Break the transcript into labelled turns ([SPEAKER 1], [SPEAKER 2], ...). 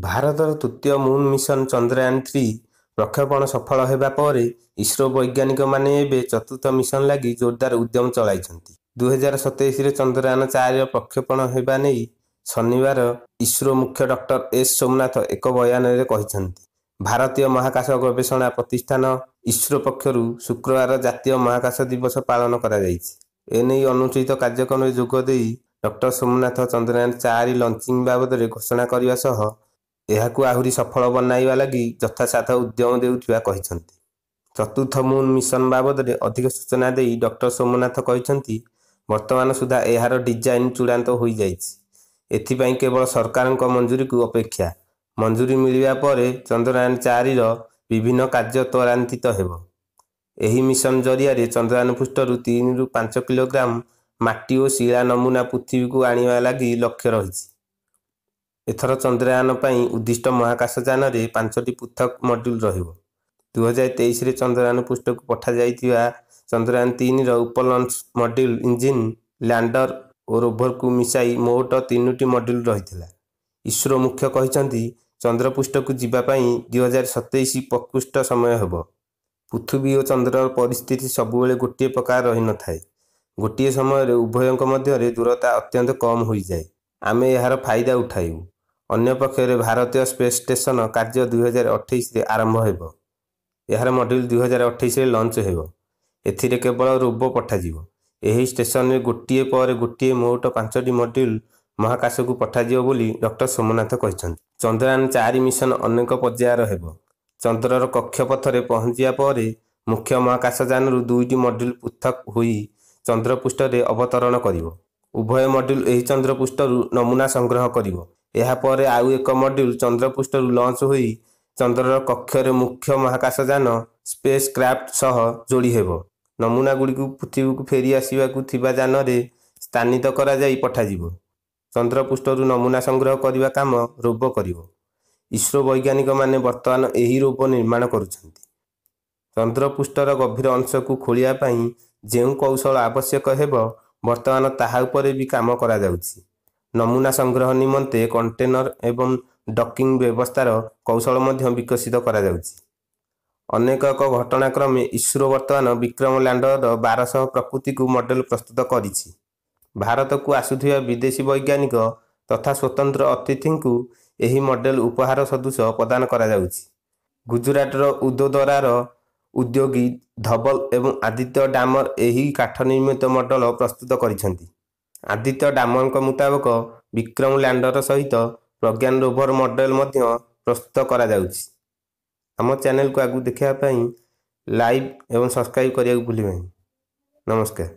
[SPEAKER 1] ଭାରତର ତୃତୀୟ Moon mission ଚନ୍ଦ୍ରୟାନ-3 ପ୍ରକ୍ଷେପଣ ସଫଳ ହେବା ପରେ ଇସ୍ରୋ ବୈଜ୍ଞାନିକମାନେ ଏବେ ଚତୁର୍ଥ ମିଶନ ଲାଗି ଜୋରଦାର ଉଦ୍ୟମ ଚଳାଇଛନ୍ତି। 2027ରେ ଚନ୍ଦ୍ରୟାନ-4ର ପ୍ରକ୍ଷେପଣ ହେବା ନେଇ ଶନିବାର ଇସ୍ରୋ ମୁଖ୍ୟ ଡକ୍ଟର ଏସ୍ ସୋମନାଥ ଏକ ବୟାନରେ କହିଛନ୍ତି। ଭାରତୀୟ ମହାକାଶ ଗବେଷଣା ପ୍ରତିଷ୍ଠାନ ଇସ୍ରୋ ପକ୍ଷରୁ ଶୁକ୍ରବାର ଜାତୀୟ ମହାକାଶ ଦିବସ ପାଳନ କରାଯାଇଛି। ଏନେଇ ଅନୁଷ୍ଠିତ କାର୍ଯ୍ୟକ୍ରମରେ ଯୋଗ ଦେଇ ଡକ୍ଟର ସୋମନାଥ ଚନ୍ଦ୍ରୟାନ-4 ଲଞ୍ଚିଂ ବାବଦରେ ଘୋଷଣା କରିବା ସହ ଏହାକୁ ଆହୁରି ସଫଳ ବନାଇବା ଲାଗି ଯଥାସାଧ୍ୟ ଉଦ୍ୟମ ଦେଉଥିବା କହିଛନ୍ତି। ଚତୁର୍ଥ ମୁନ୍ ମିଶନ ବାବଦରେ ଅଧିକ ସୂଚନା ଦେଇ ଡକ୍ଟର ସୋମନାଥ କହିଛନ୍ତି, ବର୍ତ୍ତମାନ ସୁଦ୍ଧା ଏହାର ଡିଜାଇନ ଚୂଡ଼ାନ୍ତ ହୋଇଯାଇଛି। ଏଥିପାଇଁ କେବଳ ସରକାରଙ୍କ ମଞ୍ଜୁରୀକୁ ଅପେକ୍ଷା। ମଞ୍ଜୁରୀ ମିଳିବା ପରେ ଚନ୍ଦ୍ରୟାନ-4ର ବିଭିନ୍ନ କାର୍ଯ୍ୟ ତ୍ୱରାନ୍ୱିତ ହେବ। ଏହି ମିଶନ ଜରିଆରେ ଚନ୍ଦ୍ରାୟନ ପୃଷ୍ଠରୁ 3ରୁ 5 କିଲୋଗ୍ରାମ ମାଟି ଓ ଶିଳା ନମୁନା ପୃଥିବୀକୁ ଆଣିବା ଲାଗି ଲକ୍ଷ୍ୟ ରହିଛି। ଏଥର ଚନ୍ଦ୍ରୟାନ ପାଇଁ ଉଦ୍ଦିଷ୍ଟ ମହାକାଶଯାନରେ 5ଟି ପୃଥକ ମଡ୍ୟୁଲ ରହିବ। 2023ରେ ଚନ୍ଦ୍ରୟାନ ପୃଷ୍ଠକୁ ପଠାଯାଇଥିବା ଚନ୍ଦ୍ରୟାନ-3ର ଉପଲଞ୍ଚ ମଡ୍ୟୁଲ, ଇଞ୍ଜିନ୍, ଲ୍ୟାଣ୍ଡର ଓ ରୋଭରକୁ ମିଶାଇ ମୋଟ 3ଟି ମଡ୍ୟୁଲ ରହିଥିଲା। ଇସ୍ରୋ ମୁଖ୍ୟ କହିଛନ୍ତି, ଚନ୍ଦ୍ରପୃଷ୍ଠକୁ ଯିବା ପାଇଁ 2027 ପ୍ରକୃଷ୍ଟ ସମୟ ହେବ। ପୃଥିବୀ ଓ ଚନ୍ଦ୍ରର ପରିସ୍ଥିତି ସବୁବେଳେ ଗୋଟିଏ ପ୍ରକାର ରହିନଥାଏ। ଗୋଟିଏ ସମୟରେ ଉଭୟଙ୍କ ମଧ୍ୟରେ ଦୂରତା ଅତ୍ୟନ୍ତ କମ୍ ହୋଇଯାଏ। ଆମେ ଏହାର ଫାଇଦା ଉଠାଇବୁ। ଅନ୍ୟପକ୍ଷରେ ଭାରତୀୟ ସ୍ପେସ୍ ଷ୍ଟେସନ କାର୍ଯ୍ୟ 2028ରେ ଆରମ୍ଭ ହେବ। ଏହାର ମଡ୍ୟୁଲ 2028ରେ ଲଞ୍ଚ ହେବ। ଏଥିରେ କେବଳ ରୋବୋ ପଠାଯିବ। ଏହି ଷ୍ଟେସନରେ ଗୋଟିଏ ପରେ ଗୋଟିଏ ମୋଟ 5ଟି ମଡ୍ୟୁଲ ମହାକାଶକୁ ପଠାଯିବ ବୋଲି ଡକ୍ଟର ସୋମନାଥ କହିଛନ୍ତି। ଚନ୍ଦ୍ରୟାନ-4 ମିଶନ ଅନେକ ପର୍ଯ୍ୟାୟର ହେବ। ଚନ୍ଦ୍ରର କକ୍ଷପଥରେ ପହଞ୍ଚିବା ପରେ ମୁଖ୍ୟ ମହାକାଶଯାନରୁ 2ଟି ମଡ୍ୟୁଲ ପୃଥକ ହୋଇ ଚନ୍ଦ୍ରପୃଷ୍ଠରେ ଅବତରଣ କରିବ। ଉଭୟ ମଡ୍ୟୁଲ ଏହି ଚନ୍ଦ୍ରପୃଷ୍ଠରୁ ନମୁନା ସଂଗ୍ରହ କରିବ। ଏହାପରେ ଆଉ ଏକ ମଡ୍ୟୁଲ ଚନ୍ଦ୍ରପୃଷ୍ଠରୁ ଲଞ୍ଚ ହୋଇ ଚନ୍ଦ୍ରର କକ୍ଷରେ ମୁଖ୍ୟ ମହାକାଶଯାନ ସ୍ପେସ୍ କ୍ରାଫ୍ଟ ସହ ଯୋଡ଼ି ହେବ। ନମୁନାଗୁଡ଼ିକୁ ପୃଥିବୀକୁ ଫେରି ଆସିବାକୁ ଥିବା ଯାନରେ ସ୍ଥାନିତ କରାଯାଇ ପଠାଯିବ। ଚନ୍ଦ୍ରପୃଷ୍ଠରୁ ନମୁନା ସଂଗ୍ରହ କରିବା କାମ ରୋବୋ କରିବ। ଇସ୍ରୋ ବୈଜ୍ଞାନିକମାନେ ବର୍ତ୍ତମାନ ଏହି ରୋବୋ ନିର୍ମାଣ କରୁଛନ୍ତି। ଚନ୍ଦ୍ରପୃଷ୍ଠର ଗଭୀର ଅଂଶକୁ ଖୋଳିବା ପାଇଁ ଯେଉଁ କୌଶଳ ଆବଶ୍ୟକ ହେବ, ବର୍ତ୍ତମାନ ତାହା ଉପରେ ବି କାମ କରାଯାଉଛି। ନମୁନା ସଂଗ୍ରହ ନିମନ୍ତେ କଣ୍ଟେନର ଏବଂ ଡକିଂ ବ୍ୟବସ୍ଥାର କୌଶଳ ମଧ୍ୟ ବିକଶିତ କରାଯାଉଛି। ଅନେକ ଏକ ଘଟଣାକ୍ରମେ ଇସ୍ରୋ ବର୍ତ୍ତମାନ ବିକ୍ରମ ଲ୍ୟାଣ୍ଡରର 1200 ପ୍ରକୃତିକୁ ମଡେଲ ପ୍ରସ୍ତୁତ କରିଛି। ଭାରତକୁ ଆସୁଥିବା ବିଦେଶୀ ବୈଜ୍ଞାନିକ ତଥା ସ୍ୱତନ୍ତ୍ର ଅତିଥିଙ୍କୁ ଏହି ମଡେଲ ଉପହାର ସଦୃଶ ପ୍ରଦାନ କରାଯାଉଛି। ଗୁଜରାଟର ଉଦୋଦରାର ଉଦ୍ୟୋଗୀ ଧବଲ ଏବଂ ଆଦିତ୍ୟ ଡାମର ଏହି କାଠ ନିର୍ମିତ ମଡେଲ ପ୍ରସ୍ତୁତ କରିଛନ୍ତି। ଆଦିତ୍ୟ ଡାମରଙ୍କ ମୁତାବକ ବିକ୍ରମ ଲ୍ୟାଣ୍ଡର ସହିତ ପ୍ରଜ୍ଞାନ ରୋଭର ମଡେଲ ମଧ୍ୟ ପ୍ରସ୍ତୁତ କରାଯାଉଛି। ଆମ ଚ୍ୟାନେଲକୁ ଆଗକୁ ଦେଖିବା ପାଇଁ ଲାଇକ୍ ଏବଂ ସବସ୍କ୍ରାଇବ କରିବାକୁ ଭୁଲିବେନି। ନମସ୍କାର।